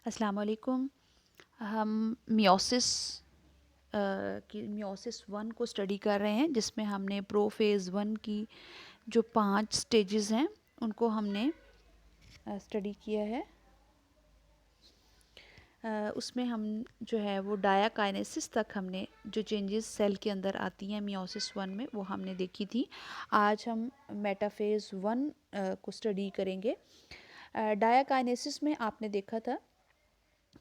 अस्सलाम वालेकुम। हम मियोसिस की मियोसिस वन को स्टडी कर रहे हैं, जिसमें हमने प्रोफेज़ वन की जो 5 स्टेजेस हैं उनको हमने स्टडी किया है। उसमें हम जो है वो डायाकाइनेसिस तक हमने जो चेंजेस सेल के अंदर आती हैं मियोसिस वन में वो हमने देखी थी। आज हम मेटाफेज़ वन को स्टडी करेंगे। डायाकाइनेसिस में आपने देखा था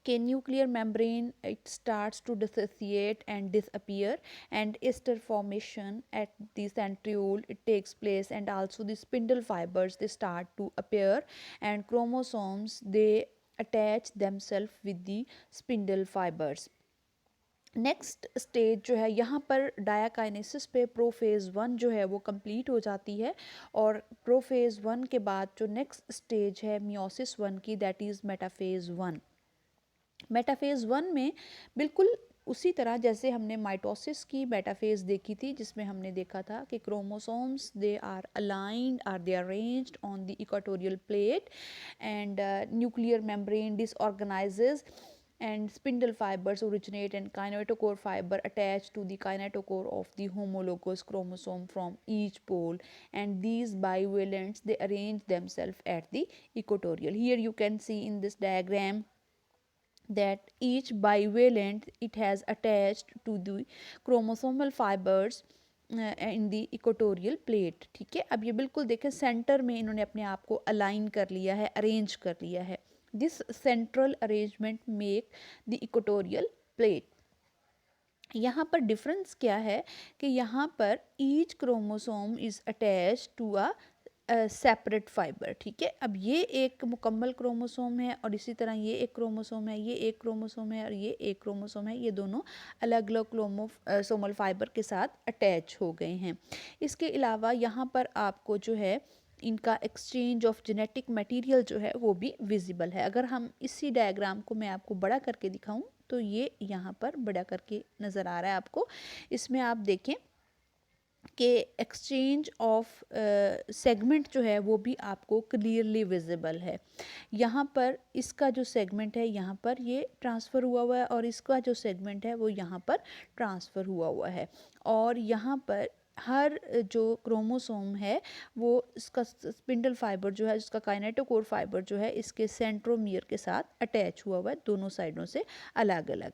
कि nuclear membrane it starts to dissociate and disappear, and ester formation at the centriole it takes place, and also the spindle fibers they start to appear, and chromosomes they attach themselves with the spindle fibers. Next stage जो है यहाँ पर डायाकाइनेसिस पे prophase one जो है वो complete हो जाती है, और प्रोफेज़ वन के बाद जो नेक्स्ट स्टेज है मियोसिस वन की, that is metaphase one. Metaphase one में बिल्कुल उसी तरह जैसे हमने माइटोसिस की मेटाफेज़ देखी थी, जिसमें हमने देखा था कि chromosomes they are aligned or they arranged on the equatorial plate, and nuclear membrane disorganises and spindle fibers originate and kinetochore fiber attached to the kinetochore of the homologous chromosome from each pole, and these bivalents they arrange themselves at the equatorial. Here you can see in this diagram that each bivalent it has attached to the chromosomal fibers in the equatorial plate. ठीक है, अब ये बिल्कुल देखें centre में इन्होंने अपने आप को अलाइन कर लिया है, अरेंज कर लिया है। This central arrangement make the equatorial plate. यहाँ पर डिफरेंस क्या है कि यहाँ पर each chromosome is attach to a separate fibre. ठीक है, अब ये एक मुकम्मल क्रोमोसोम है और इसी तरह ये एक क्रोमोसोम है, ये एक क्रोमोसोम है और ये एक क्रोमोसोम है। ये दोनों अलग अलग क्रोमोसोमल फाइबर के साथ अटैच हो गए हैं। इसके अलावा यहाँ पर आपको जो है इनका एक्सचेंज ऑफ जेनेटिक मटेरियल जो है वो भी विजिबल है। अगर हम इसी डायग्राम को मैं आपको बड़ा करके दिखाऊं तो ये यहाँ पर बड़ा करके नज़र आ रहा है आपको। इसमें आप देखें कि एक्सचेंज ऑफ सेगमेंट जो है वो भी आपको क्लियरली विजिबल है। यहाँ पर इसका जो सेगमेंट है यहाँ पर ये ट्रांसफ़र हुआ है, और इसका जो सेगमेंट है वो यहाँ पर ट्रांसफ़र हुआ है, और यहाँ पर हर जो क्रोमोसोम है वो इसका स्पिंडल फाइबर जो है, जिसका काइनेटोकोर फाइबर जो है, इसके सेंट्रोमियर के साथ अटैच हुआ है दोनों साइडों से अलग अलग।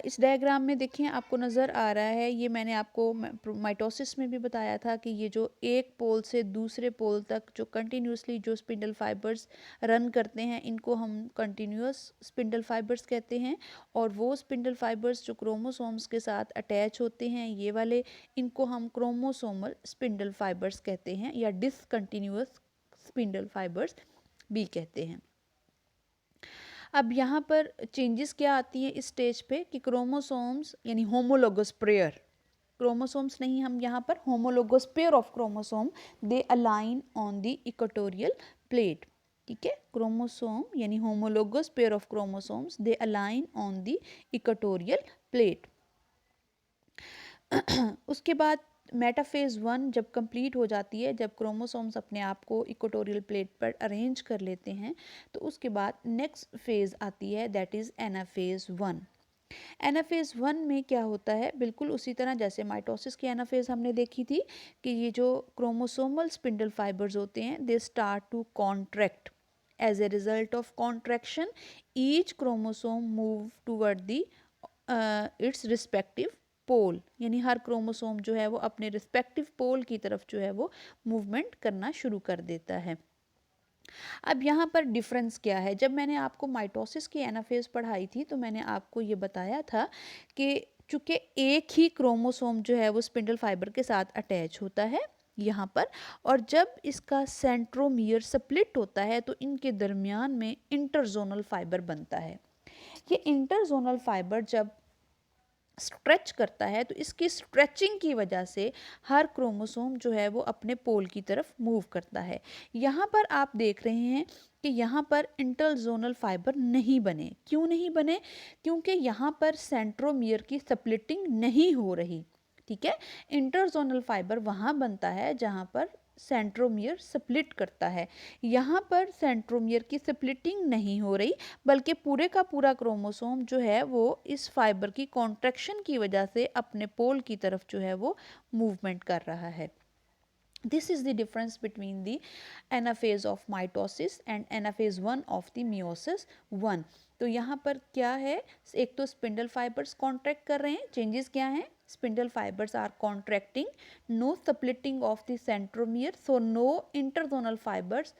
इस डायग्राम में देखें आपको नज़र आ रहा है, ये मैंने आपको माइटोसिस में भी बताया था कि ये जो एक पोल से दूसरे पोल तक जो कंटिन्यूसली जो स्पिंडल फाइबर्स रन करते हैं इनको हम कंटिन्यूस स्पिंडल फाइबर्स कहते हैं, और वो स्पिंडल फाइबर्स जो क्रोमोसोम्स के साथ अटैच होते हैं ये वाले, इनको हम क्रोमोसोमल स्पिंडल फाइबर्स कहते हैं या डिसकंटिन्यूस स्पिंडल फाइबर्स भी कहते हैं। अब यहाँ पर चेंजेस क्या आती हैं इस स्टेज पे कि क्रोमोसोम्स यानी होमोलोगस पेयर, क्रोमोसोम्स नहीं, हम यहाँ पर homologous pair of chromosome they align on the equatorial plate. ठीक है, क्रोमोसोम यानी homologous pair of chromosomes they align on the equatorial plate. उसके बाद मेटाफेज़ वन जब कंप्लीट हो जाती है, जब क्रोमोसोम्स अपने आप को इक्वाटोरियल प्लेट पर अरेंज कर लेते हैं, तो उसके बाद नेक्स्ट फेज़ आती है, that is anaphase one. Anaphase one में क्या होता है, बिल्कुल उसी तरह जैसे माइटोसिस की एनाफेज़ हमने देखी थी कि ये जो क्रोमोसोमल स्पिंडल फाइबर्स होते हैं they start to contract. As a result of contraction each chromosome move toward the its respective pole, यानी हर क्रोमोसोम जो है वो अपने रिस्पेक्टिव पोल की तरफ जो है वो मूवमेंट करना शुरू कर देता है। अब यहाँ पर डिफरेंस क्या है, जब मैंने आपको माइटोसिस की एनाफेज़ पढ़ाई थी तो मैंने आपको ये बताया था कि चूँकि एक ही क्रोमोसोम जो है वो स्पिंडल फाइबर के साथ अटैच होता है यहाँ पर, और जब इसका सेंट्रोमियर स्प्लिट होता है तो इनके दरमियान में इंटरजोनल फाइबर बनता है। ये इंटरजोनल फाइबर जब स्ट्रेच करता है तो इसकी स्ट्रेचिंग की वजह से हर क्रोमोसोम जो है वो अपने पोल की तरफ मूव करता है। यहाँ पर आप देख रहे हैं कि यहाँ पर इंटरजोनल फाइबर नहीं बने। क्यों नहीं बने? क्योंकि यहाँ पर सेंट्रोमियर की स्प्लिटिंग नहीं हो रही। ठीक है, इंटरजोनल फाइबर वहाँ बनता है जहाँ पर सेंट्रोमियर स्प्लिट करता है। यहाँ पर सेंट्रोमियर की स्प्लिटिंग नहीं हो रही, बल्कि पूरे का पूरा क्रोमोसोम जो है वो इस फाइबर की कॉन्ट्रैक्शन की वजह से अपने पोल की तरफ जो है वो मूवमेंट कर रहा है। This is the difference between the anaphase of mitosis and anaphase 1 of the meiosis 1. तो यहाँ पर क्या है, एक तो स्पिंडल फाइबर्स कॉन्ट्रैक्ट कर रहे हैं, चेंजेस क्या हैं, spindle fibers are contracting, no splitting of the centromere, so no interzonal fibers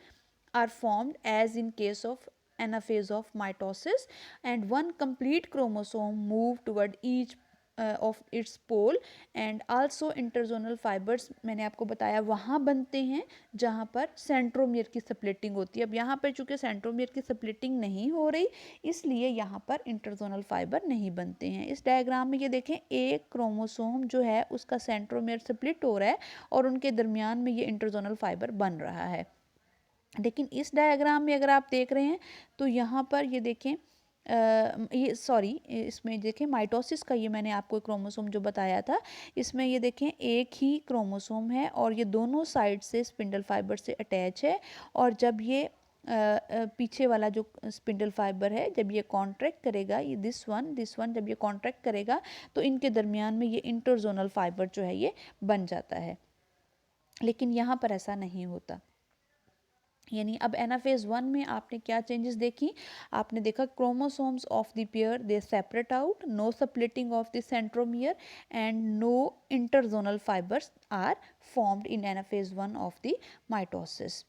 are formed as in case of anaphase of mitosis, and one complete chromosome move toward each of its pole, and also interzonal fibers मैंने आपको बताया वहाँ बनते हैं जहाँ पर centromere की splitting होती है। अब यहाँ पर चूँकि सेंट्रोमियर की स्प्लिटिंग नहीं हो रही, इसलिए यहाँ पर इंटरजोनल फाइबर नहीं बनते हैं। इस डायग्राम में ये देखें, एक क्रोमोसोम जो है उसका सेंट्रोमियर स्प्लिट हो रहा है और उनके दरमियान में ये इंटरजोनल फाइबर बन रहा है। लेकिन इस डायग्राम में अगर आप देख रहे हैं तो यहाँ पर ये देखें, ये सॉरी, इसमें देखें माइटोसिस का ये मैंने आपको क्रोमोसोम जो बताया था, इसमें ये देखें एक ही क्रोमोसोम है और ये दोनों साइड से स्पिंडल फाइबर से अटैच है, और जब ये पीछे वाला जो स्पिंडल फाइबर है जब ये कॉन्ट्रैक्ट करेगा, ये दिस वन जब ये कॉन्ट्रैक्ट करेगा तो इनके दरमियान में ये इंटरजोनल फाइबर जो है ये बन जाता है। लेकिन यहाँ पर ऐसा नहीं होता। यानी अब एनाफेज 1 में आपने क्या चेंजेस देखी, आपने देखा chromosomes of the pair they separate out, no splitting of the centromere and no interzonal fibres are formed in anaphase 1 of the mitosis.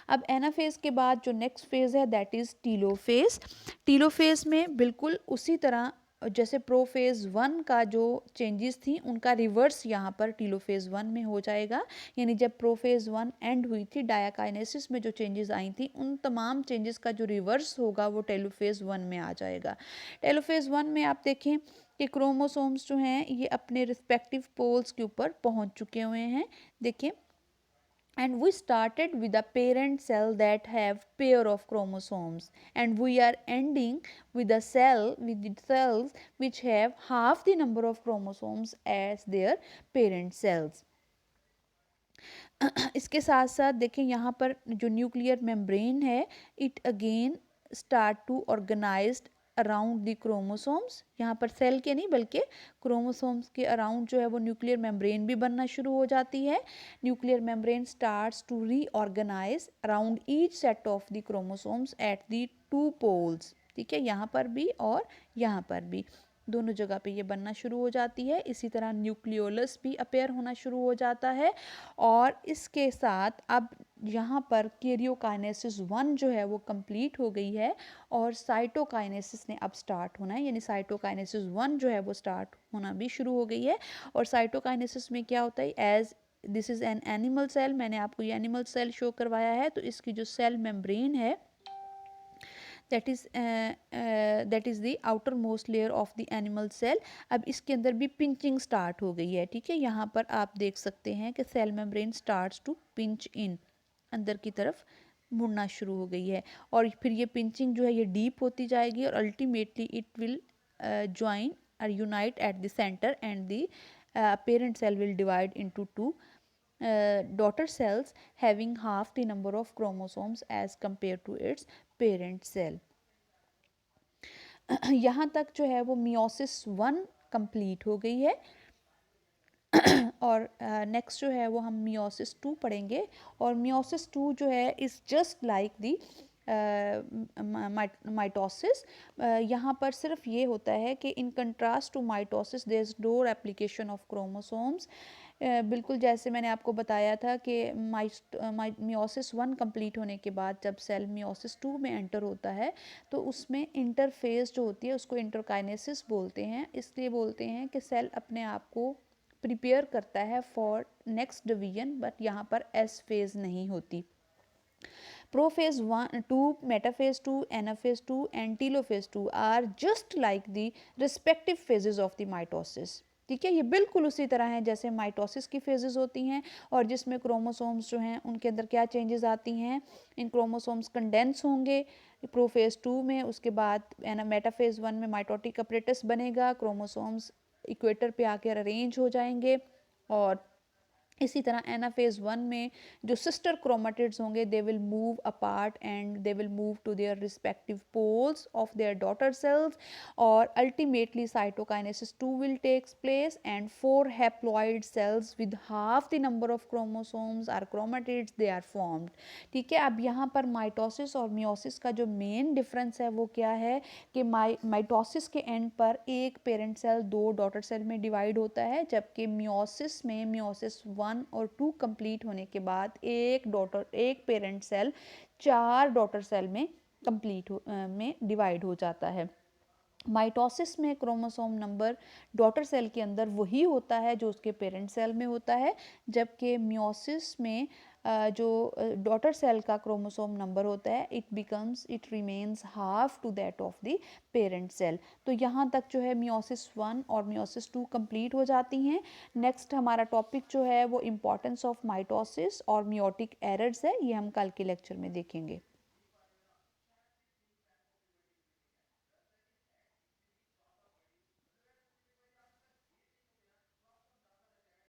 अब एनाफेज के बाद जो नेक्स्ट फेज है दैट इज टीलोफेज। टीलोफेज में बिल्कुल उसी तरह जैसे प्रोफेज 1 का जो चेंजेस थी उनका रिवर्स यहाँ पर टीलोफेज 1 में हो जाएगा। यानी जब प्रोफेज 1 एंड हुई थी, डायाकाइनेसिस में जो चेंजेस आई थी उन तमाम चेंजेस का जो रिवर्स होगा वो टेलोफेज 1 में आ जाएगा। टेलोफेज 1 में आप देखें कि क्रोमोसोम्स जो हैं ये अपने रिस्पेक्टिव पोल्स के ऊपर पहुँच चुके हुए हैं। देखिए, and we started with a parent cell that have pair of chromosomes, and we are ending with a cell with the cells which have half the number of chromosomes as their parent cells. इसके साथ साथ देखें यहाँ पर जो nuclear membrane है, it again start to organized around the chromosomes. यहाँ पर सेल के नहीं बल्कि क्रोमोसोम्स के अराउंड जो है वो न्यूक्लियर मेम्ब्रेन भी बनना शुरू हो जाती है। Nuclear membrane starts to reorganize around each set of the chromosomes at the 2 poles. ठीक है, यहाँ पर भी और यहाँ पर भी दोनों जगह पे ये बनना शुरू हो जाती है। इसी तरह न्यूक्लियोलस भी अपेयर होना शुरू हो जाता है, और इसके साथ अब यहाँ पर कैरियोकाइनेसिस 1 जो है वो कंप्लीट हो गई है और साइटोकाइनेसिस ने अब स्टार्ट होना है। यानी साइटोकाइनेसिस 1 जो है वो स्टार्ट होना भी शुरू हो गई है। और साइटोकाइनेसिस में क्या होता है, as this is an animal cell, मैंने आपको ये एनिमल सेल शो करवाया है, तो इसकी जो सेल मेम्ब्रेन है that is the outer most layer of the animal cell। अब इसके अंदर भी पिंचिंग स्टार्ट हो गई है। ठीक है, यहाँ पर आप देख सकते हैं कि cell membrane starts to pinch in, अंदर की तरफ मुड़ना शुरू हो गई है, और फिर ये पिंचिंग जो है ये डीप होती जाएगी और अल्टीमेटली इट विल ज्वाइन और unite at the centre, and the parent cell will divide into 2 daughter cells having half the number of chromosomes as compared to its parent cell। यहाँ तक जो है वो मियोसिस 1 कंप्लीट हो गई है, और नेक्स्ट जो है वो हम मियोसिस 2 पढ़ेंगे। और मियोसिस 2 जो है is just like the mitosis. यहाँ पर सिर्फ ये होता है कि in contrast to mitosis there is no replication of chromosomes. बिल्कुल जैसे मैंने आपको बताया था कि मियोसिस 1 कंप्लीट होने के बाद जब सेल मियोसिस 2 में एंटर होता है तो उसमें इंटरफेस जो होती है उसको इंटरकाइनेसिस बोलते हैं। इसलिए बोलते हैं कि सेल अपने आप को प्रिपेयर करता है फॉर नेक्स्ट डिवीजन, बट यहाँ पर एस फेज नहीं होती। Prophase 1, 2, metaphase 2, anaphase 2 and telophase 2 are just like the respective phases of the mitosis। ठीक है, ये बिल्कुल उसी तरह है जैसे माइटोसिस की फेजेस होती हैं, और जिसमें क्रोमोसोम्स जो हैं उनके अंदर क्या चेंजेस आती हैं, इन क्रोमोसोम्स कंडेंस होंगे प्रोफेज 2 में, उसके बाद मेटाफेज 1 में माइटोटिक अपरेटस बनेगा, क्रोमोसोम्स इक्वेटर पे आकर अरेंज हो जाएंगे, और इसी तरह एनाफेज 1 में जो सिस्टर क्रोमेटिड्स होंगे they will move apart and they will move to their respective poles of their daughter cells और ultimately cytokinesis 2 will takes place and 4 haploid cells with half the number of chromosomes or chromatids they are formed. ठीक है, अब यहाँ पर mitosis और meiosis का जो main difference है वो क्या है कि माइटोसिस के एंड पर एक पेरेंट सेल 2 डॉटर सेल में डिवाइड होता है, जबकि मियोसिस में मियोसिस 1 और 2 कंप्लीट होने के बाद एक पेरेंट सेल 4 डॉटर सेल में में डिवाइड हो जाता है। माइटोसिस में क्रोमोसोम नंबर डॉटर सेल के अंदर वही होता है जो उसके पेरेंट सेल में होता है, जबकि मियोसिस में जो डॉटर सेल का क्रोमोसोम नंबर होता है it remains half to that of the parent cell. तो यहाँ तक जो है मियोसिस 1 और मियोसिस 2 कंप्लीट हो जाती हैं। नेक्स्ट हमारा टॉपिक जो है वो इम्पोर्टेंस ऑफ माइटोसिस और मियोटिक एरर्स है, ये हम कल के लेक्चर में देखेंगे।